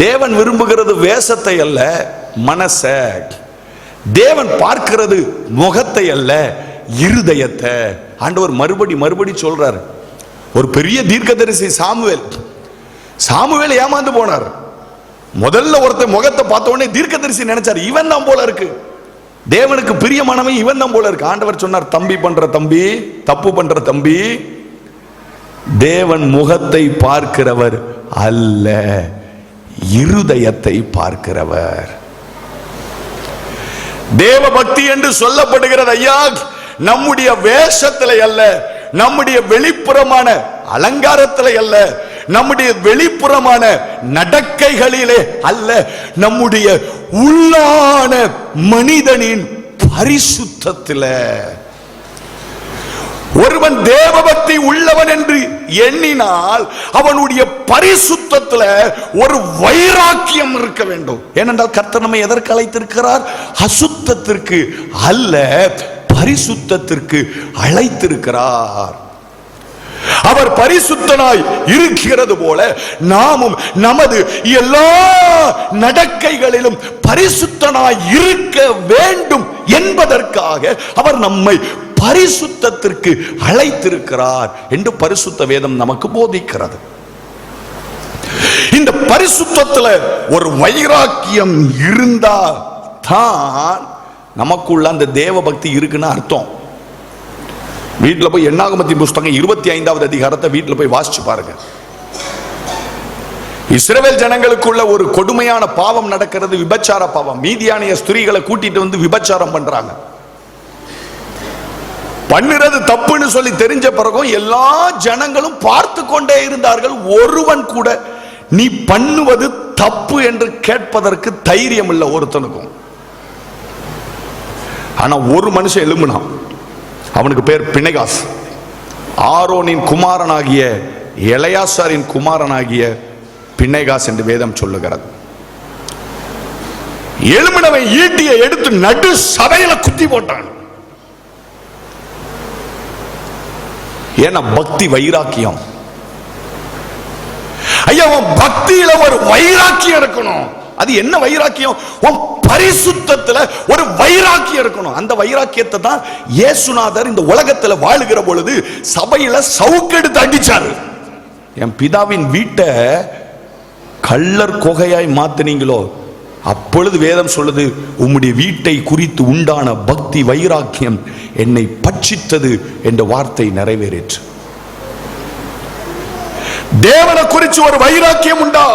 தேவன் விரும்புகிறது வேஷத்தை அல்ல, மனச. தேவன் பார்க்கிறது முகத்தை அல்ல, இருதயத்தை. ஆண்டவர் மறுபடி சொல்றார். ஒரு பெரிய தீர்க்கதரிசி சாமுவேல் ஏமாந்து போனார். முதல்ல ஒருத்தர் முகத்தை பார்த்த உடனே தீர்க்கதரிசி நினைச்சார், இவன் தான் போல இருக்கு, தேவனுக்கு பிரியமானவன் இவன் தான் போல இருக்கு. ஆண்டவர் சொன்னார், தப்பு பண்ற தம்பி, தேவன் முகத்தை பார்க்கிறவர் அல்ல, இருதயத்தை பார்க்கிறவர். தேவ பக்தி என்று சொல்லப்படுகிறது ஐயா, நம்முடைய வேஷத்திலே அல்ல, நம்முடைய வெளிப்புறமான அலங்காரத்திலே அல்ல, நம்முடைய வெளிப்புறமான நடக்கைகளிலே அல்ல, நம்முடைய உள்ளான மனிதனின் பரிசுத்தத்திலே. ஒருவன் தேவபக்தி உள்ளவன் என்று எண்ணினால் அவனுடைய பரிசுத்தத்துல ஒரு வைராக்கியம் இருக்க வேண்டும். ஏனென்றால் கர்த்தர் நம்மை எதற்கு அழைத்திருக்கிறார்? அசுத்தத்திற்கு அல்ல, பரிசுத்தத்திற்கு அழைத்திருக்கிறார். அவர் பரிசுத்தனாய் இருக்கிறது போல நாமும் நமது எல்லா நடக்கைகளிலும் பரிசுத்தனாய் இருக்க வேண்டும் என்பதற்காக அவர் நம்மை பரிசுத்தத்திற்கு அழைத்திருக்கிறார் என்று பரிசுத்த வேதம் நமக்கு போதிக்கிறது. இந்த பரிசுத்தத்தில் ஒரு வைராக்கியம் இருந்தா தான் நமக்குள்ள அந்த தேவ பக்தி இருக்குன்னு அர்த்தம். வீட்டில் போய் என்னாகமத்தின் புஸ்தகம் 25வது அதிகாரத்தை வீட்டில் போய் வாசிச்சு பாருங்க. இஸ்ரவேல் ஜனங்களுக்குள்ள ஒரு கொடுமையான பாவம் நடக்கிறது, விபச்சார பாவம். மீதியானிய ஸ்திரீகளை கூட்டிட்டு வந்து விபச்சாரம் பண்றாங்க. பண்ணுறது தப்புன்னு சொல்லி தெரிஞ்ச பிறகும் எல்லா ஜனங்களும் பார்த்து கொண்டே இருந்தார்கள். ஒருவன் கூட நீ பண்ணுவது தப்பு என்று கேட்பதற்கு தைரியம் இல்லை ஒருத்தனுக்கும். ஆனா ஒரு மனுஷன் எழும்பினான். அவனுக்கு பேர் பினெகாஸ். ஆரோனின் குமாரனாகிய எலெயாசாரின் குமாரனாகிய பினெகாஸ் என்று வேதம் சொல்லுகிறது. எழும்பினவன் ஈட்டியை எடுத்து நடு சபையில குத்தி போட்டான். ஏன்னா பக்தி வைராக்கியம். ஐயா, பக்தியில ஒரு வைராக்கியம் இருக்கணும். அது என்ன வைராக்கியம்? பரிசுத்தத்துல ஒரு வைராக்கியம் இருக்கணும். அந்த வைராக்கியத்தை தான் இயேசுநாதர் இந்த உலகத்துல வாழுகிற பொழுது சபையில சவுக்கெடுத்து அடிச்சாரு. என் பிதாவின் வீட்டை கள்ளர் கொகையாய் மாத்தினீங்களோ, அப்பொழுது வேதம் சொல்லுது, உம்முடைய வீட்டை குறித்து உண்டான பக்தி வைராக்கியம் என்னை பட்சித்தது என்ற வார்த்தை நிறைவேறிற்று. தேவனை குறித்து ஒரு வைராக்கியம் உண்டா?